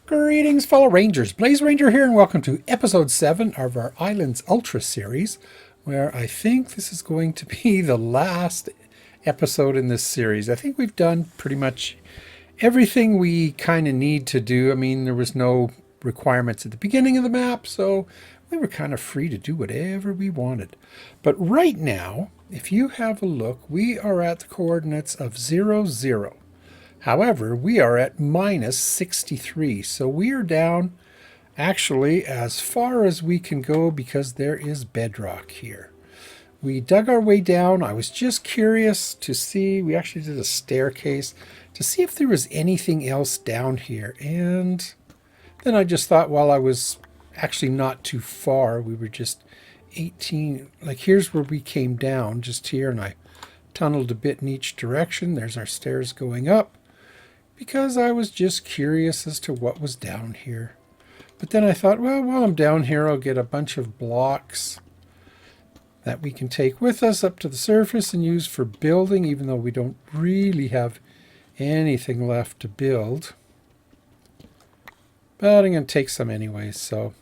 Greetings, fellow Rangers. Blaze Ranger here, and welcome to episode 7 of our Islands Ultra series, where I think this is going to be the last episode in this series. I think we've done pretty much everything we kind of need to do. I mean, there was no requirements at the beginning of the map, so we were kind of free to do whatever we wanted. But right now, if you have a look, we are at the coordinates of 0, 0. However, we are at minus 63, so we are down actually as far as we can go because there is bedrock here. We dug our way down. I was just curious to see, we actually did a staircase to see if there was anything else down here. And then I just thought, well, I was actually not too far. We were just 18, like here's where we came down, just here, and I tunneled a bit in each direction. There's our stairs going up, because I was just curious as to what was down here. But then I thought, well, while I'm down here, I'll get a bunch of blocks that we can take with us up to the surface and use for building, even though we don't really have anything left to build. But I'm going to take some anyways, so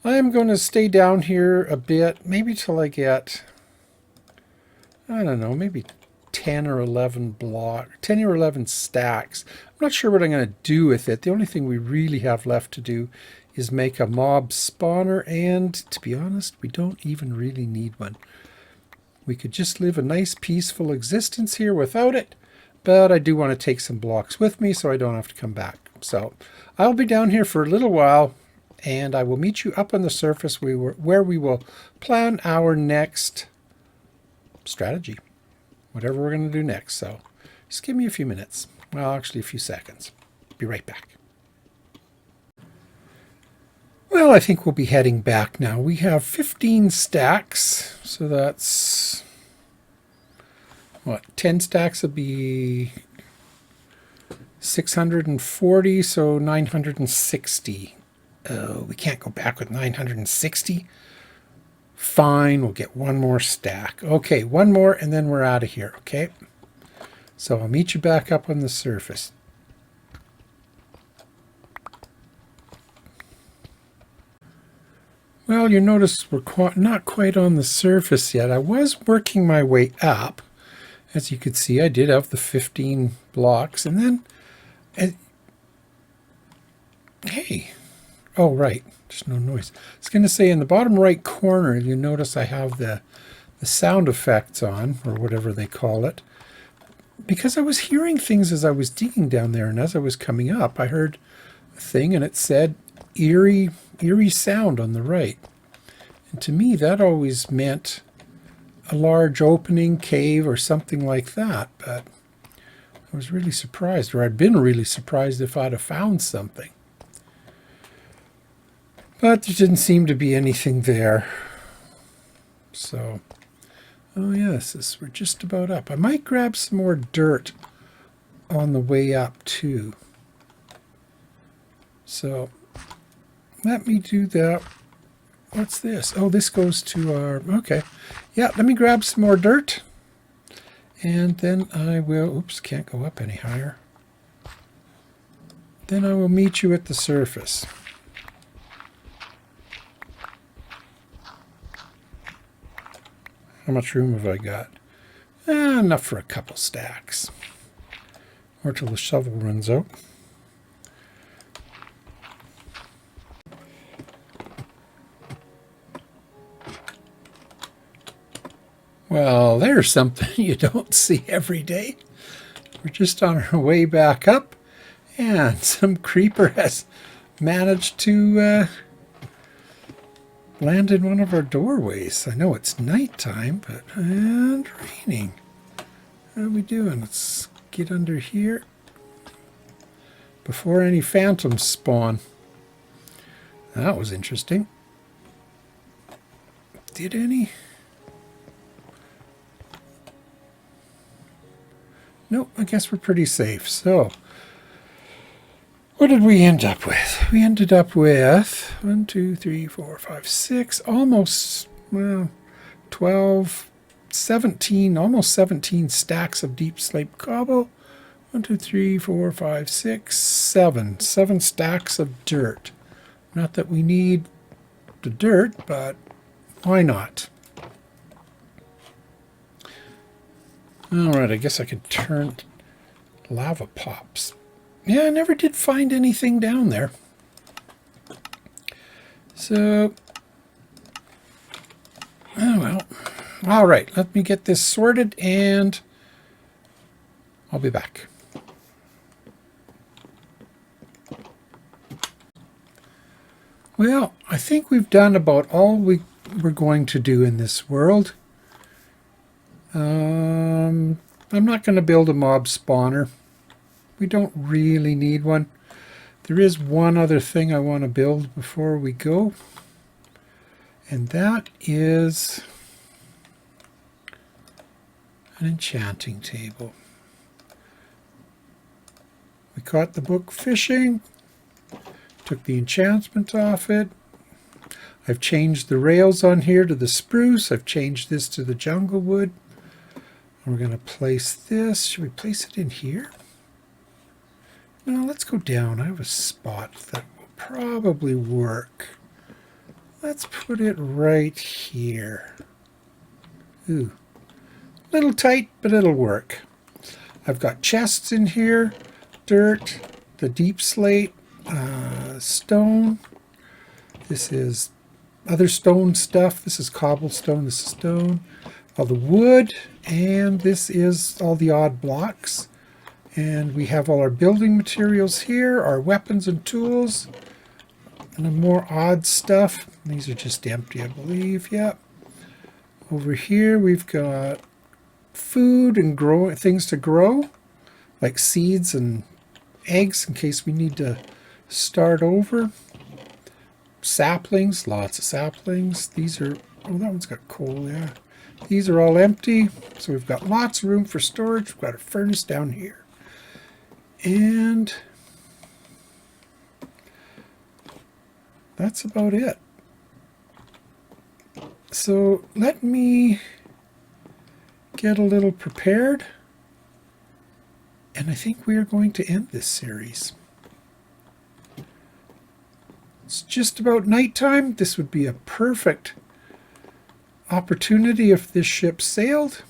I'm going to stay down here a bit, maybe till I get, I don't know, maybe 10 or 11 stacks. I'm not sure what I'm going to do with it. The only thing we really have left to do is make a mob spawner, and to be honest, we don't even really need one. We could just live a nice peaceful existence here without it, but I do want to take some blocks with me so I don't have to come back. So I'll be down here for a little while, and I will meet you up on the surface where we will plan our next strategy. Whatever we're going to do next. So just give me a few minutes. Well, actually a few seconds. Be right back. Well, I think we'll be heading back now. We have 15 stacks. So that's, what, 10 stacks would be 640, so 960. Oh, we can't go back with 960. Fine, we'll get one more stack. Okay, one more and then we're out of here, okay? So I'll meet you back up on the surface. Well, you notice we're not quite on the surface yet. I was working my way up. As you could see, I did have the 15 blocks, and then... hey! Oh, right. There's no noise. I was going to say, in the bottom right corner, you notice I have the sound effects on, or whatever they call it, because I was hearing things as I was digging down there, and as I was coming up, I heard a thing, and it said eerie sound on the right. And to me, that always meant a large opening, cave, or something like that, but I was really surprised, or I'd been really surprised if I'd have found something. But there didn't seem to be anything there. So, oh yes, we're just about up. I might grab some more dirt on the way up too. So, let me do that. What's this? Oh, this goes to our, okay. Yeah, let me grab some more dirt. And then I will, oops, can't go up any higher. Then I will meet you at the surface. How much room have I got? Enough for a couple stacks. Or till the shovel runs out. Well, there's something you don't see every day. We're just on our way back up, and some creeper has managed to land in one of our doorways. I know it's nighttime, but and raining. How are we doing? Let's get under here before any phantoms spawn. That was interesting. Did any? Nope, I guess we're pretty safe. So, what did we end up with? We ended up with 1, 2, 3, 4, 5, 6, almost, well, 12, 17, almost 17 stacks of deep slate cobble, 1, 2, 3, 4, 5, 6, 7. 7 stacks of dirt. Not that we need the dirt, but why not? All right, I guess I could turn lava pops. Yeah, I never did find anything down there. So, oh well. All right, let me get this sorted and I'll be back. Well, I think we've done about all we're going to do in this world. I'm not going to build a mob spawner. We don't really need one. There is one other thing I want to build before we go, and that is an enchanting table. We caught the book fishing, took the enchantment off it. I've changed the rails on here to the spruce. I've changed this to the jungle wood. And we're going to place this. Should we place it in here? No, let's go down. I have a spot that will probably work. Let's put it right here. Ooh, a little tight, but it'll work. I've got chests in here, dirt, the deep slate, stone. This is other stone stuff. This is cobblestone. This is stone. All the wood, and this is all the odd blocks. And we have all our building materials here, our weapons and tools, and the more odd stuff. These are just empty, I believe. Yep. Over here we've got food and things to grow, like seeds and eggs in case we need to start over. Saplings, lots of saplings. These are, oh, that one's got coal, yeah. These are all empty, so we've got lots of room for storage. We've got a furnace down here. And that's about it. So let me get a little prepared, and I think we are going to end this series. It's just about nighttime. This would be a perfect opportunity if this ship sailed.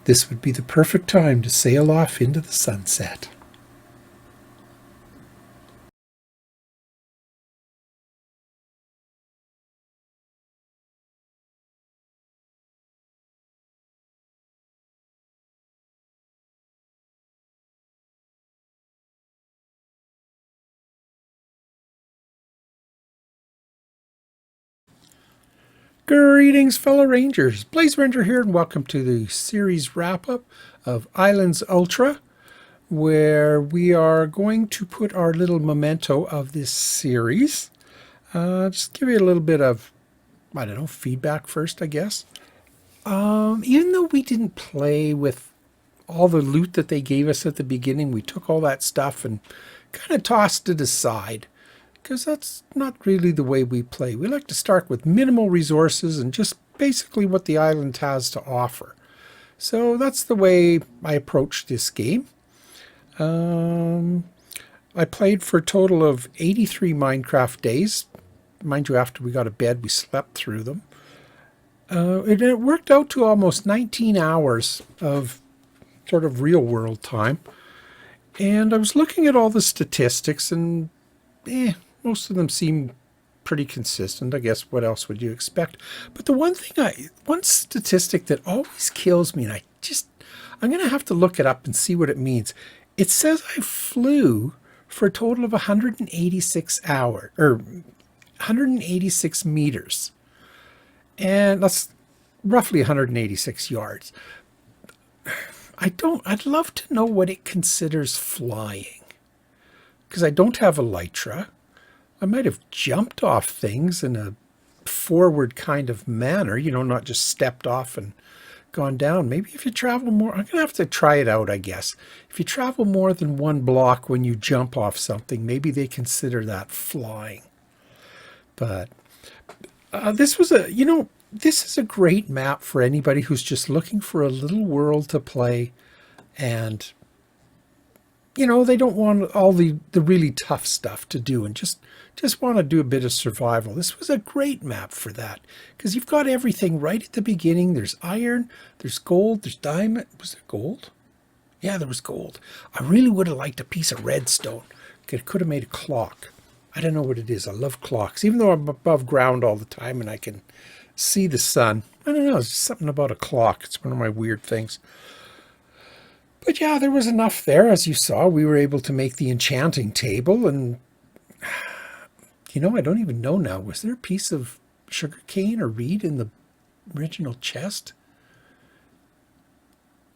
This would be the perfect time to sail off into the sunset. Greetings, fellow Rangers. Blaze Ranger here, and welcome to the series wrap-up of Islands Ultra, where we are going to put our little memento of this series. Just give you a little bit of, I don't know, feedback first, I guess. Even though we didn't play with all the loot that they gave us at the beginning, we took all that stuff and kind of tossed it aside, because that's not really the way we play. We like to start with minimal resources and just basically what the island has to offer. So that's the way I approach this game. I played for a total of 83 Minecraft days. Mind you, after we got to bed, we slept through them. It worked out to almost 19 hours of sort of real world time. And I was looking at all the statistics, and most of them seem pretty consistent. I guess what else would you expect? But the one statistic that always kills me, and I'm going to have to look it up and see what it means. It says I flew for a total of 186 hours, or 186 meters. And that's roughly 186 yards. I'd love to know what it considers flying, because I don't have Elytra. I might have jumped off things in a forward kind of manner, not just stepped off and gone down. Maybe if you travel more, I'm going to have to try it out, I guess. If you travel more than one block when you jump off something, maybe they consider that flying. But this was this is a great map for anybody who's just looking for a little world to play, and they don't want all the really tough stuff to do and just want to do a bit of survival. This was a great map for that because you've got everything right at the beginning. There's iron, there's gold, there's diamond. Was there gold? Yeah, there was gold. I really would have liked a piece of redstone. Could have made a clock. I don't know what it is. I love clocks, even though I'm above ground all the time and I can see the sun. I don't know. It's just something about a clock. It's one of my weird things. But yeah, there was enough there. As you saw, we were able to make the enchanting table. And, I don't even know now. Was there a piece of sugar cane or reed in the original chest?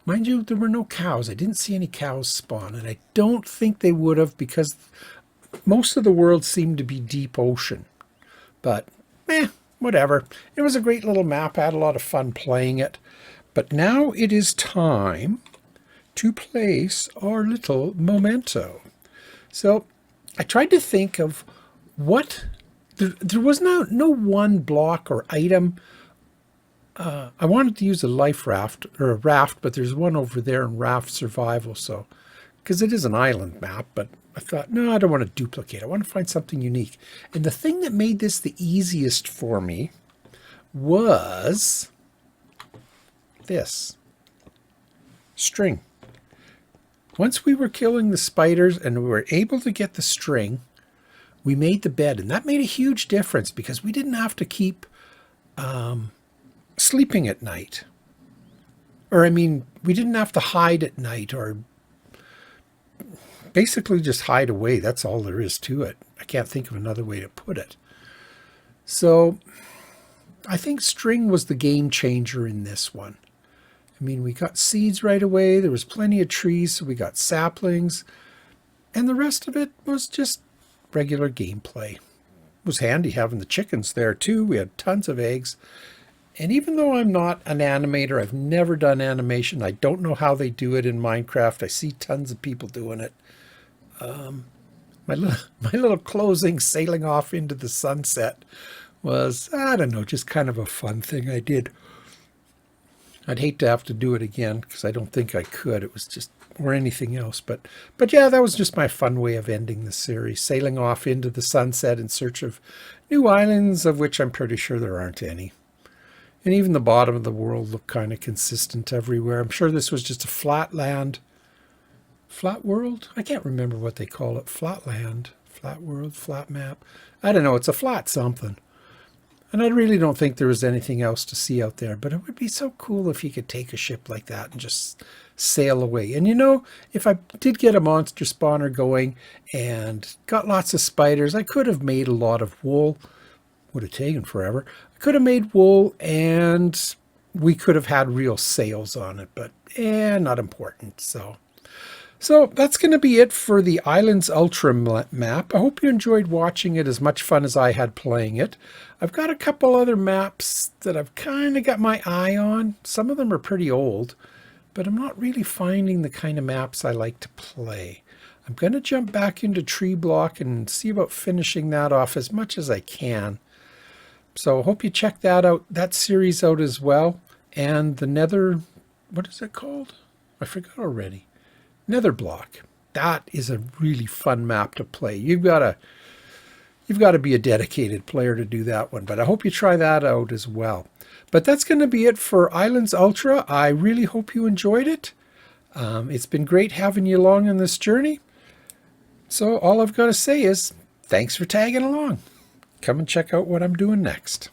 Mind you, there were no cows. I didn't see any cows spawn. And I don't think they would have because most of the world seemed to be deep ocean. But, whatever. It was a great little map. I had a lot of fun playing it. But now it is time to place our little memento. So I tried to think of what there was no one block or item. I wanted to use a life raft or a raft, but there's one over there in raft survival. So because it is an island map, but I thought, no, I don't want to duplicate. I want to find something unique. And the thing that made this the easiest for me was this string. Once we were killing the spiders and we were able to get the string, we made the bed. And that made a huge difference because we didn't have to keep sleeping at night. Or, we didn't have to hide at night or basically just hide away. That's all there is to it. I can't think of another way to put it. So I think string was the game changer in this one. We got seeds right away. There was plenty of trees, so we got saplings. And the rest of it was just regular gameplay. It was handy having the chickens there too. We had tons of eggs. And even though I'm not an animator, I've never done animation. I don't know how they do it in Minecraft. I see tons of people doing it. My little closing sailing off into the sunset was, I don't know, just kind of a fun thing I did. I'd hate to have to do it again because I don't think I could. It was just, or anything else. But yeah, that was just my fun way of ending the series, sailing off into the sunset in search of new islands, of which I'm pretty sure there aren't any. And even the bottom of the world looked kind of consistent everywhere. I'm sure this was just a flat land. Flat world? I can't remember what they call it. Flat land, flat world, flat map. I don't know. It's a flat something. And I really don't think there was anything else to see out there. But it would be so cool if you could take a ship like that and just sail away. And if I did get a monster spawner going and got lots of spiders, I could have made a lot of wool. Would have taken forever. I could have made wool and we could have had real sails on it. But not important. So that's going to be it for the Islands Ultra map. I hope you enjoyed watching it as much fun as I had playing it. I've got a couple other maps that I've kind of got my eye on. Some of them are pretty old, but I'm not really finding the kind of maps I like to play. I'm going to jump back into Tree Block and see about finishing that off as much as I can. So I hope you check that series out as well. And the Nether, what is it called? I forgot already. Nether Block. That is a really fun map to play. You've got to be a dedicated player to do that one, but I hope you try that out as well. But that's going to be it for Islands Ultra. I really hope you enjoyed it. It's been great having you along on this journey. So all I've got to say is thanks for tagging along. Come and check out what I'm doing next.